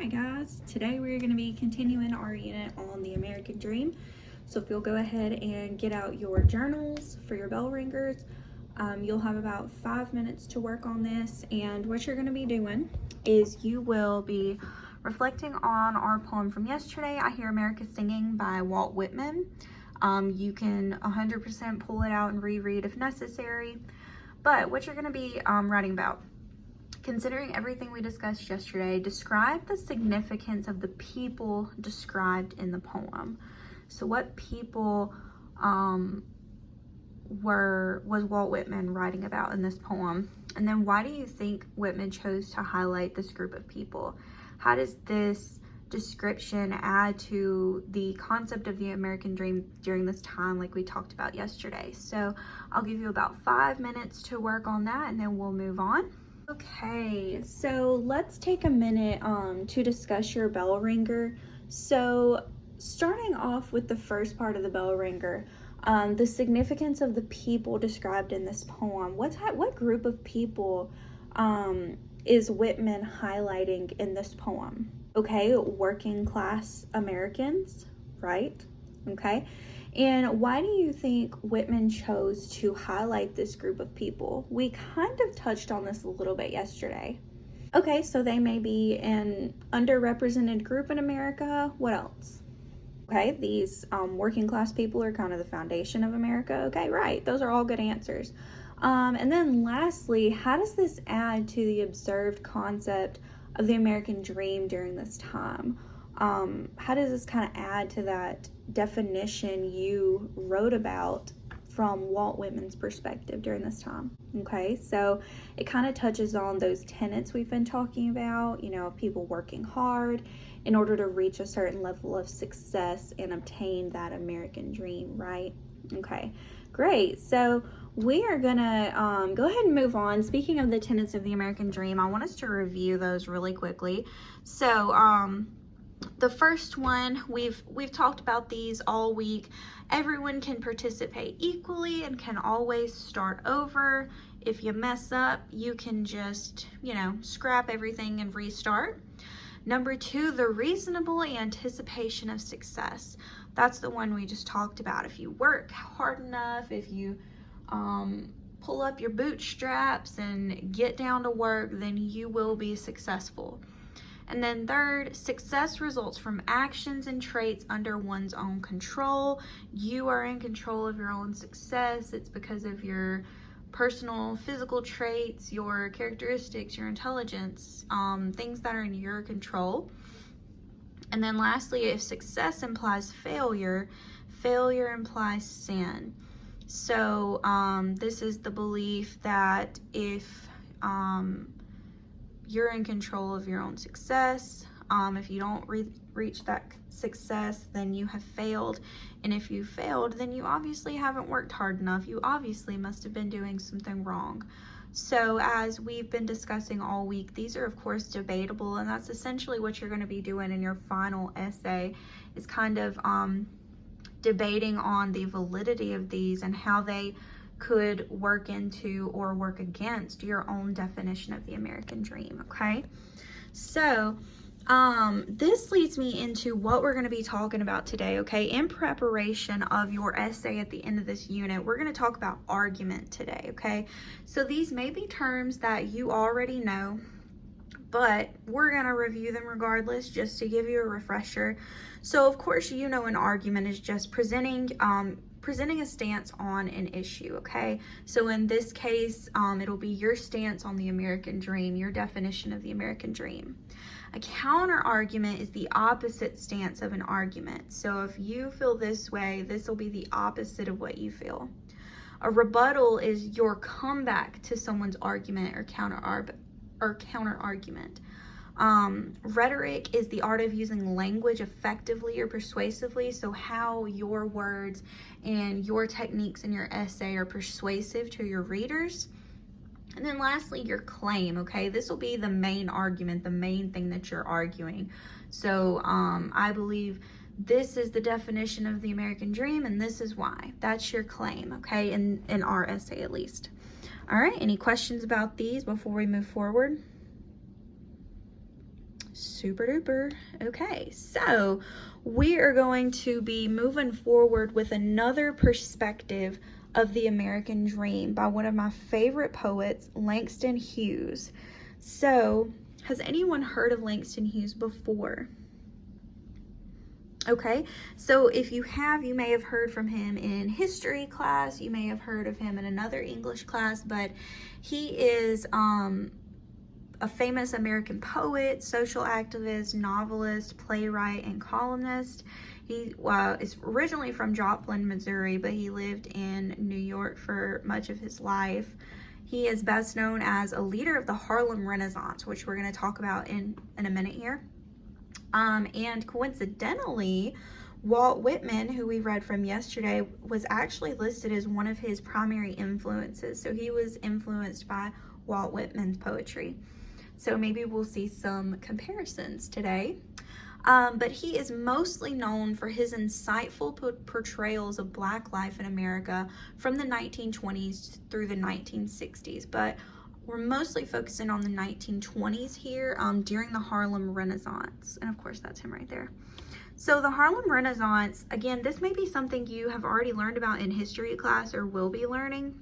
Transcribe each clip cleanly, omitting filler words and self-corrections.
Alright guys, today we're going to be continuing our unit on the American Dream. So if you'll go ahead and get out your journals for your bell ringers, you'll have about 5 minutes to work on this. And what you're going to be doing is you will be reflecting on our poem from yesterday, I Hear America Singing by Walt Whitman. You can 100% pull it out and reread if necessary. But what you're going to be writing about: considering everything we discussed yesterday, describe the significance of the people described in the poem. So what people was Walt Whitman writing about in this poem? And then why do you think Whitman chose to highlight this group of people? How does this description add to the concept of the American dream during this time, like we talked about yesterday? So I'll give you about 5 minutes to work on that, and then we'll move on. Okay, so let's take a minute to discuss your bell ringer. So starting off with the first part of the bell ringer, the significance of the people described in this poem. What group of people is Whitman highlighting in this poem? Okay, working class Americans, right? Okay. And why do you think Whitman chose to highlight this group of people? We kind of touched on this a little bit yesterday. Okay, so they may be an underrepresented group in America. What else? Okay, these working class people are kind of the foundation of America. Okay, right. Those are all good answers. And then lastly, how does this add to the observed concept of the American dream during this time? How does this kind of add to that definition you wrote about from Walt Whitman's perspective during this time? Okay, so it kind of touches on those tenets we've been talking about, of people working hard in order to reach a certain level of success and obtain that American dream, right? Okay, great. So we are gonna go ahead and move on. Speaking of the tenets of the American dream, I want us to review those really quickly. So the first one, we've talked about these all week. Everyone can participate equally and can always start over. If you mess up, you can just, scrap everything and restart. Number 2, the reasonable anticipation of success. That's the one we just talked about. If you work hard enough, if you pull up your bootstraps and get down to work, then you will be successful. And then 3rd, success results from actions and traits under one's own control. You are in control of your own success. It's because of your personal physical traits, your characteristics, your intelligence, things that are in your control. And then lastly, if success implies failure, failure implies sin. So this is the belief that if you're in control of your own success, if you don't reach that success, then you have failed. And if you failed, then you obviously haven't worked hard enough. You obviously must have been doing something wrong. So as we've been discussing all week, these are of course debatable, and that's essentially what you're going to be doing in your final essay, is kind of debating on the validity of these and how they could work into or work against your own definition of the American dream. Okay, so this leads me into what we're going to be talking about today. Okay, in preparation of your essay at the end of this unit, we're going to talk about argument today. Okay, so these may be terms that you already know, but we're going to review them regardless, just to give you a refresher. So of course, an argument is just presenting a stance on an issue. Okay, so in this case, it'll be your stance on the American dream, your definition of the American dream. A counter argument is the opposite stance of an argument. So if you feel this way, this will be the opposite of what you feel. A rebuttal is your comeback to someone's argument or counter argument. Rhetoric is the art of using language effectively or persuasively. So how your words and your techniques in your essay are persuasive to your readers. And then lastly, your claim. Okay, this will be the main argument, the main thing that you're arguing. So I believe this is the definition of the American dream, and this is why. That's your claim, okay, in our essay at least. All right, any questions about these before we move forward? Super duper. Okay, so we are going to be moving forward with another perspective of the American Dream by one of my favorite poets, Langston Hughes. So, has anyone heard of Langston Hughes before? Okay, so if you have, you may have heard from him in history class, you may have heard of him in another English class, but he is a famous American poet, social activist, novelist, playwright, and columnist. He is originally from Joplin, Missouri, but he lived in New York for much of his life. He is best known as a leader of the Harlem Renaissance, which we're going to talk about in a minute here. And coincidentally, Walt Whitman, who we read from yesterday, was actually listed as one of his primary influences. So he was influenced by Walt Whitman's poetry. So maybe we'll see some comparisons today. But he is mostly known for his insightful portrayals of Black life in America from the 1920s through the 1960s. But we're mostly focusing on the 1920s here during the Harlem Renaissance. And of course, that's him right there. So the Harlem Renaissance, again, this may be something you have already learned about in history class or will be learning.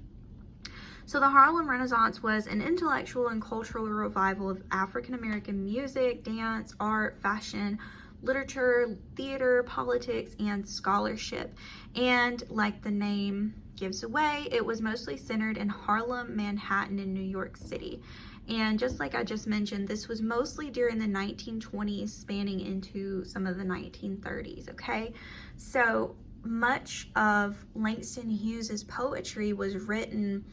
So the Harlem Renaissance was an intellectual and cultural revival of African American music, dance, art, fashion, literature, theater, politics, and scholarship. And like the name gives away, it was mostly centered in Harlem, Manhattan, and New York City. And just like I just mentioned, this was mostly during the 1920s, spanning into some of the 1930s, okay? So much of Langston Hughes's poetry was written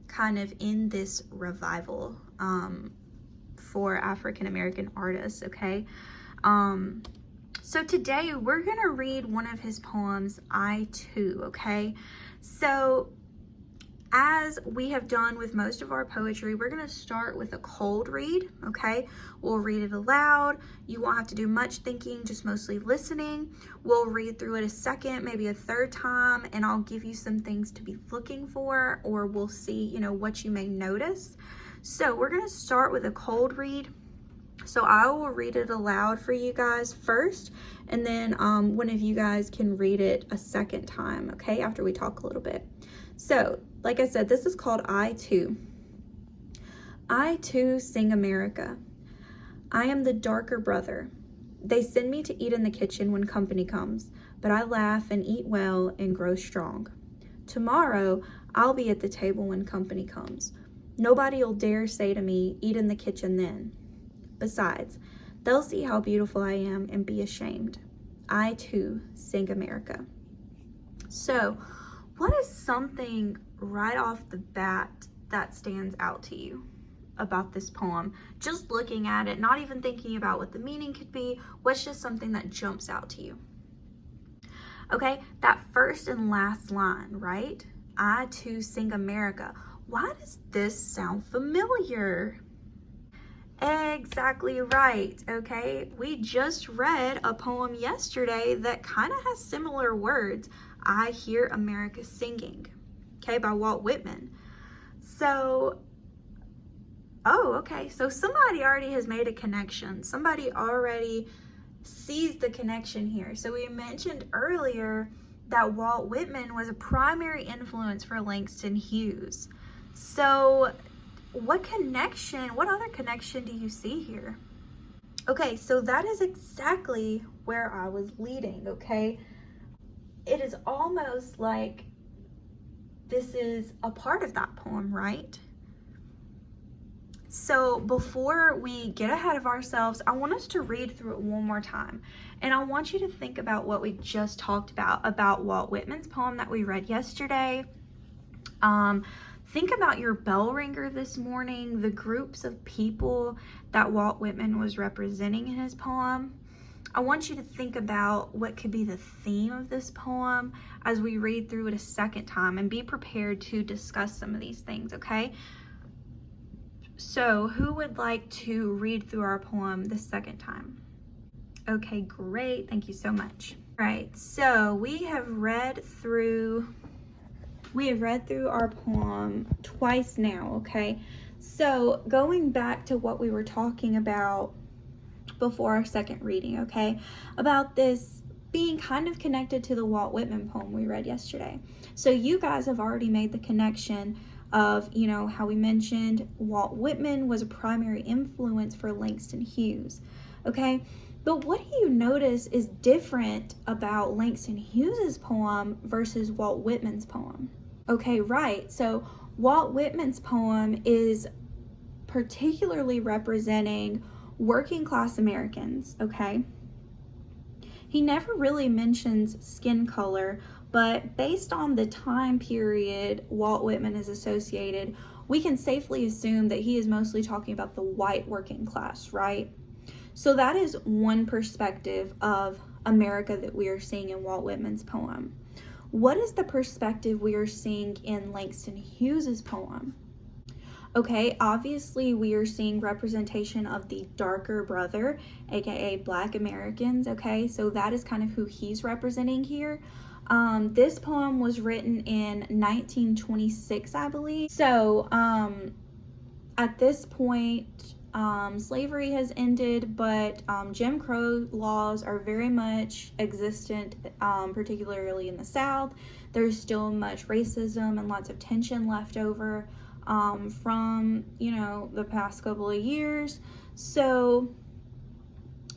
kind of in this revival for African American artists, okay? So today we're gonna read one of his poems, I Too, okay? So as we have done with most of our poetry, we're gonna start with a cold read, okay? We'll read it aloud. You won't have to do much thinking, just mostly listening. We'll read through it a second, maybe a third time, and I'll give you some things to be looking for, or we'll see, you know, what you may notice. So we're gonna start with a cold read. So I will read it aloud for you guys first, and then one of you guys can read it a second time, okay, after we talk a little bit. So, like I said, this is called I Too. I too sing America. I am the darker brother. They send me to eat in the kitchen when company comes, but I laugh and eat well and grow strong. Tomorrow, I'll be at the table when company comes. Nobody'll dare say to me, eat in the kitchen then. Besides, they'll see how beautiful I am and be ashamed. I too sing America. So, what is something right off the bat that stands out to you about this poem? Just looking at it, not even thinking about what the meaning could be, what's just something that jumps out to you? Okay, that first and last line, right? I too sing America. Why does this sound familiar? Exactly right, okay? We just read a poem yesterday that kind of has similar words. I Hear America Singing, okay, by Walt Whitman. So, okay, so somebody already has made a connection. Somebody already sees the connection here. So we mentioned earlier that Walt Whitman was a primary influence for Langston Hughes. So what other connection do you see here? Okay, so that is exactly where I was leading, okay? It is almost like this is a part of that poem, right? So before we get ahead of ourselves, I want us to read through it one more time. And I want you to think about what we just talked about Walt Whitman's poem that we read yesterday. Think about your bell ringer this morning, the groups of people that Walt Whitman was representing in his poem. I want you to think about what could be the theme of this poem as we read through it a second time, and be prepared to discuss some of these things, okay? So who would like to read through our poem the second time? Okay, great. Thank you so much. All right, so we have read through our poem twice now, okay? So going back to what we were talking about before our second reading, okay, about this being kind of connected to the Walt Whitman poem we read yesterday. So you guys have already made the connection of, you know, how we mentioned Walt Whitman was a primary influence for Langston Hughes, okay? But what do you notice is different about Langston Hughes's poem versus Walt Whitman's poem? Okay, right. So Walt Whitman's poem is particularly representing working class Americans, okay? He never really mentions skin color, but based on the time period Walt Whitman is associated, we can safely assume that he is mostly talking about the white working class, right? So that is one perspective of America that we are seeing in Walt Whitman's poem. What is the perspective we are seeing in Langston Hughes's poem? Okay, obviously we are seeing representation of the darker brother, aka Black Americans, okay? So that is kind of who he's representing here. This poem was written in 1926, I believe. So at this point, slavery has ended, but Jim Crow laws are very much existent, particularly in the South. There's still much racism and lots of tension left over from, you know, the past couple of years. So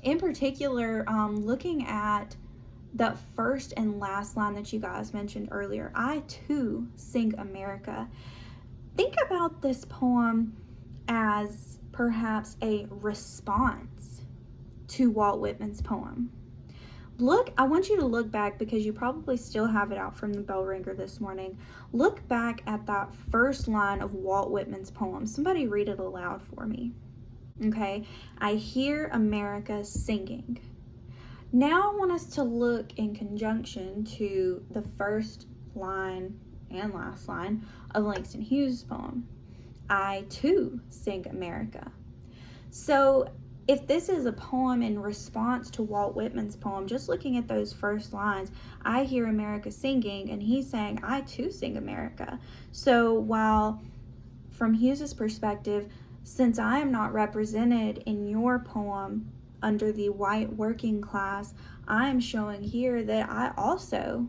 in particular, looking at the first and last line that you guys mentioned earlier, I too sing America. Think about this poem as perhaps a response to Walt Whitman's poem. I want you to look back, because you probably still have it out from the bell ringer this morning. Look back at that first line of Walt Whitman's poem. Somebody read it aloud for me. Okay, I hear America singing. Now I want us to look in conjunction to the first line and last line of Langston Hughes' poem. I too sing America. So if this is a poem in response to Walt Whitman's poem, just looking at those first lines, I hear America singing, and he's saying, I too sing America. So while from Hughes's perspective, since I am not represented in your poem under the white working class, I am showing here that I also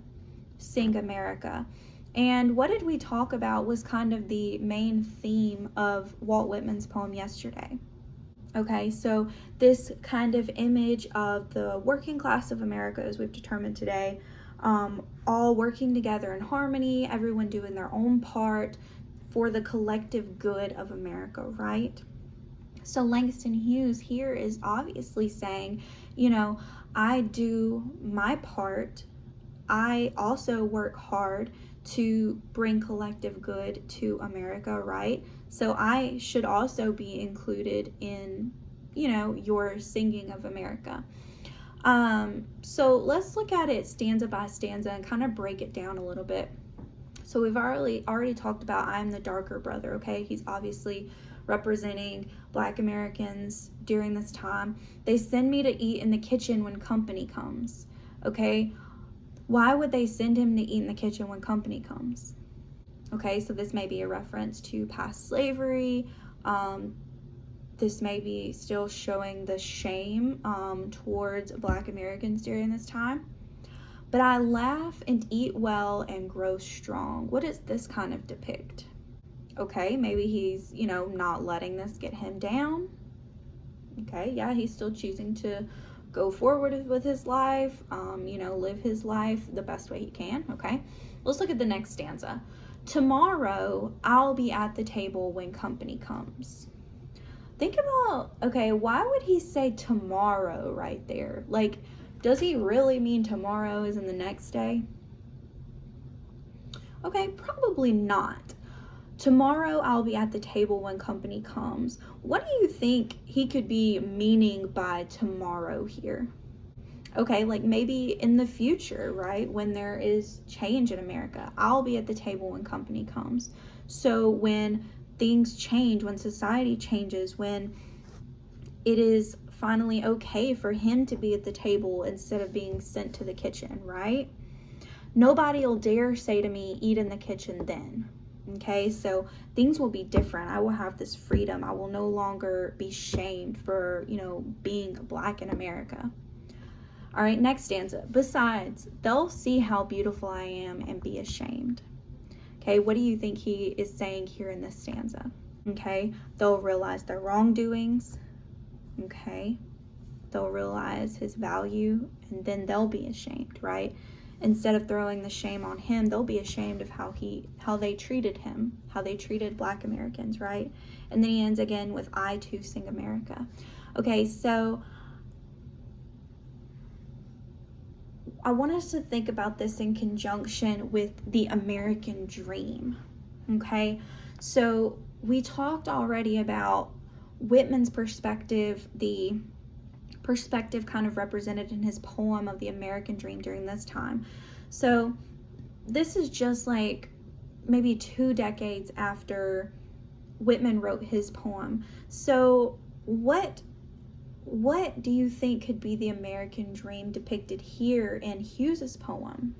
sing America. And what did we talk about was kind of the main theme of Walt Whitman's poem yesterday. Okay, so this kind of image of the working class of America, as we've determined today, all working together in harmony, everyone doing their own part for the collective good of America, right? So Langston Hughes here is obviously saying, you know, I do my part. I also work hard to bring collective good to America, right? So I should also be included in, you know, your singing of America. So let's look at it stanza by stanza and kind of break it down a little bit. So we've already talked about I'm the darker brother, okay? He's obviously representing Black Americans during this time. They send me to eat in the kitchen when company comes, okay? Why would they send him to eat in the kitchen when company comes? Okay, so this may be a reference to past slavery. This may be still showing the shame towards Black Americans during this time. But I laugh and eat well and grow strong. What does this kind of depict? Okay, maybe he's, you know, not letting this get him down. Okay, yeah, he's still choosing to go forward with his life, you know, live his life the best way he can, okay? Let's look at the next stanza. Tomorrow, I'll be at the table when company comes. Think about, okay, why would he say tomorrow right there? Like, does he really mean tomorrow is in the next day? Okay, probably not. Tomorrow I'll be at the table when company comes. What do you think he could be meaning by tomorrow here? Okay, like maybe in the future, right? When there is change in America, I'll be at the table when company comes. So when things change, when society changes, when it is finally okay for him to be at the table instead of being sent to the kitchen, right? Nobody will dare say to me, eat in the kitchen then. Okay, so things will be different. I will have this freedom. I will no longer be shamed for, being Black in America. All right, next stanza. Besides, they'll see how beautiful I am and be ashamed. Okay, what do you think he is saying here in this stanza? Okay, they'll realize their wrongdoings. Okay, they'll realize his value, and then they'll be ashamed, right? Instead of throwing the shame on him, they'll be ashamed of how they treated him, how they treated Black Americans, right? And then he ends again with, I too sing America. Okay, so I want us to think about this in conjunction with the American dream. Okay, so we talked already about Whitman's perspective, the perspective kind of represented in his poem of the American dream during this time. So this is just like maybe 2 decades after Whitman wrote his poem. So what do you think could be the American dream depicted here in Hughes's poem?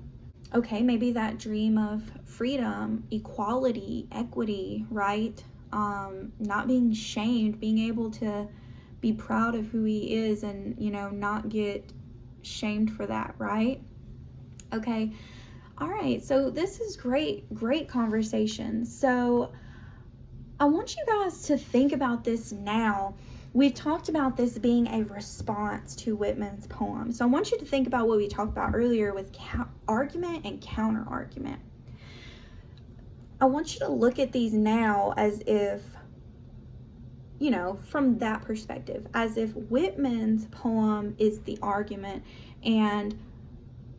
Okay, maybe that dream of freedom, equality, equity, right? Not being shamed, being able to be proud of who he is and, not get shamed for that, right? Okay. All right. So this is great conversation. So I want you guys to think about this now. We've talked about this being a response to Whitman's poem. So I want you to think about what we talked about earlier with argument and counter argument. I want you to look at these now as if, from that perspective, as if Whitman's poem is the argument and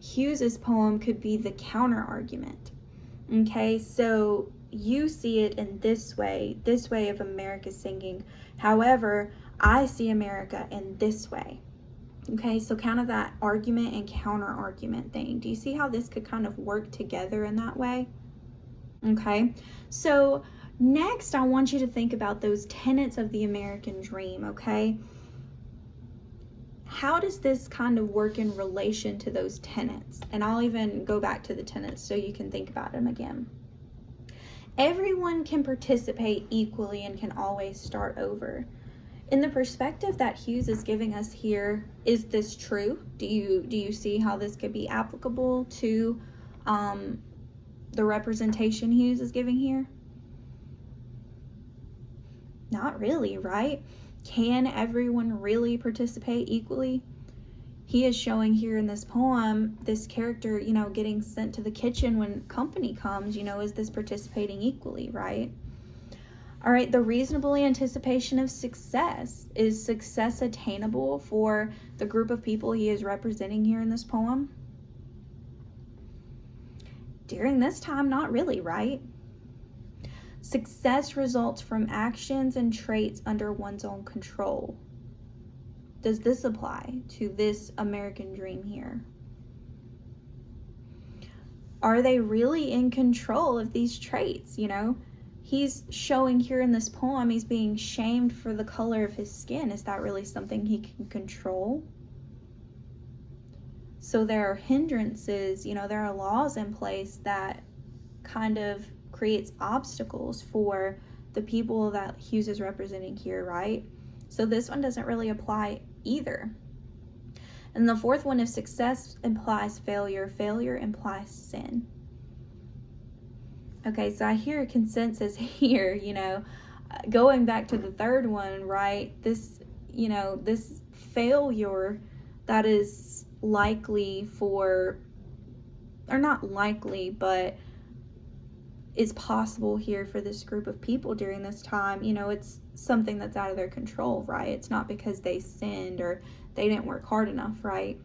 Hughes's poem could be the counter argument. Okay, so you see it in this way of America singing. However, I see America in this way. Okay, so kind of that argument and counter argument thing. Do you see how this could kind of work together in that way? Okay, so next I want you to think about those tenets of the American dream, okay? How does this kind of work in relation to those tenets? And I'll even go back to the tenets so you can think about them again. Everyone can participate equally and can always start over. In the perspective that Hughes is giving us here, is this true? Do you see how this could be applicable to the representation Hughes is giving here? Not really, right? Can everyone really participate equally? He is showing here in this poem, this character, getting sent to the kitchen when company comes, is this participating equally, right? All right, the reasonable anticipation of success. Is success attainable for the group of people he is representing here in this poem? During this time, not really, right? Success results from actions and traits under one's own control. Does this apply to this American dream here? Are they really in control of these traits? He's showing here in this poem, he's being shamed for the color of his skin. Is that really something he can control? So there are hindrances, there are laws in place that kind of creates obstacles for the people that Hughes is representing here, right? So this one doesn't really apply either. And the fourth one, if success implies failure, failure implies sin. Okay, so I hear a consensus here, going back to the third one, right? This, this failure that is likely for, or not likely, but is possible here for this group of people during this time, it's something that's out of their control, right? It's not because they sinned or they didn't work hard enough, right?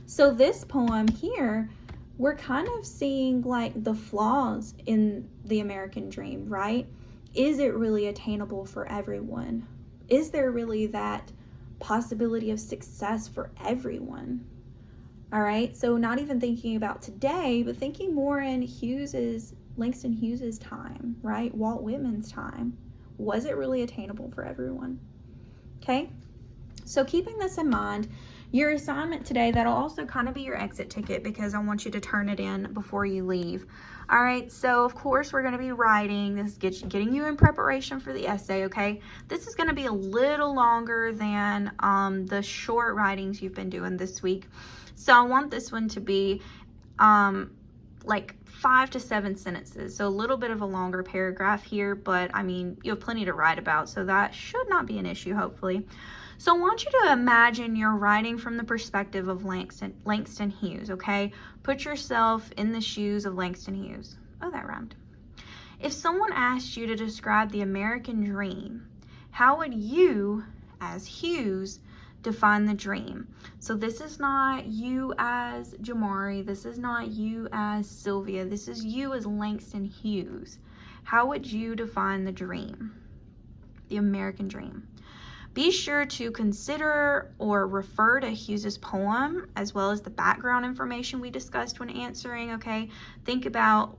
So this poem here, we're kind of seeing like the flaws in the American dream, right? Is it really attainable for everyone? Is there really that possibility of success for everyone? All right, so not even thinking about today, but thinking more in Langston Hughes's time, right? Walt Whitman's time. Was it really attainable for everyone? Okay, so keeping this in mind, Your assignment today, that'll also kind of be your exit ticket because I want you to turn it in before you leave. All right, so of course we're going to be writing. This is getting you in preparation for the essay, okay? This is going to be a little longer than the short writings you've been doing this week. So I want this one to be like 5 to 7 sentences. So a little bit of a longer paragraph here, but I mean, you have plenty to write about, so that should not be an issue, hopefully. So I want you to imagine you're writing from the perspective of Langston Hughes, okay? Put yourself in the shoes of Langston Hughes. Oh, that rhymed. If someone asked you to describe the American dream, how would you, as Hughes, define the dream? So this is not you as Jamari. This is not you as Sylvia. This is you as Langston Hughes. How would you define the dream? The American dream. Be sure to consider or refer to Hughes's poem as well as the background information we discussed when answering, okay? Think about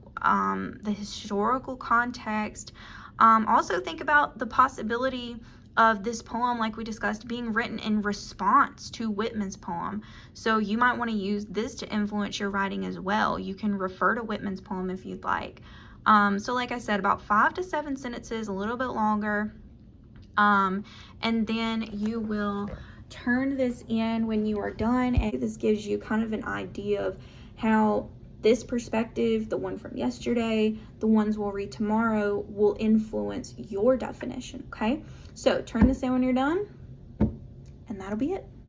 the historical context. Also think about the possibility of this poem, like we discussed, being written in response to Whitman's poem. So you might want to use this to influence your writing as well. You can refer to Whitman's poem if you'd like. So like I said, about 5 to 7 sentences, a little bit longer. And then you will turn this in when you are done, and this gives you kind of an idea of how this perspective, the one from yesterday, the ones we'll read tomorrow, will influence your definition, okay? So turn this in when you're done, and that'll be it.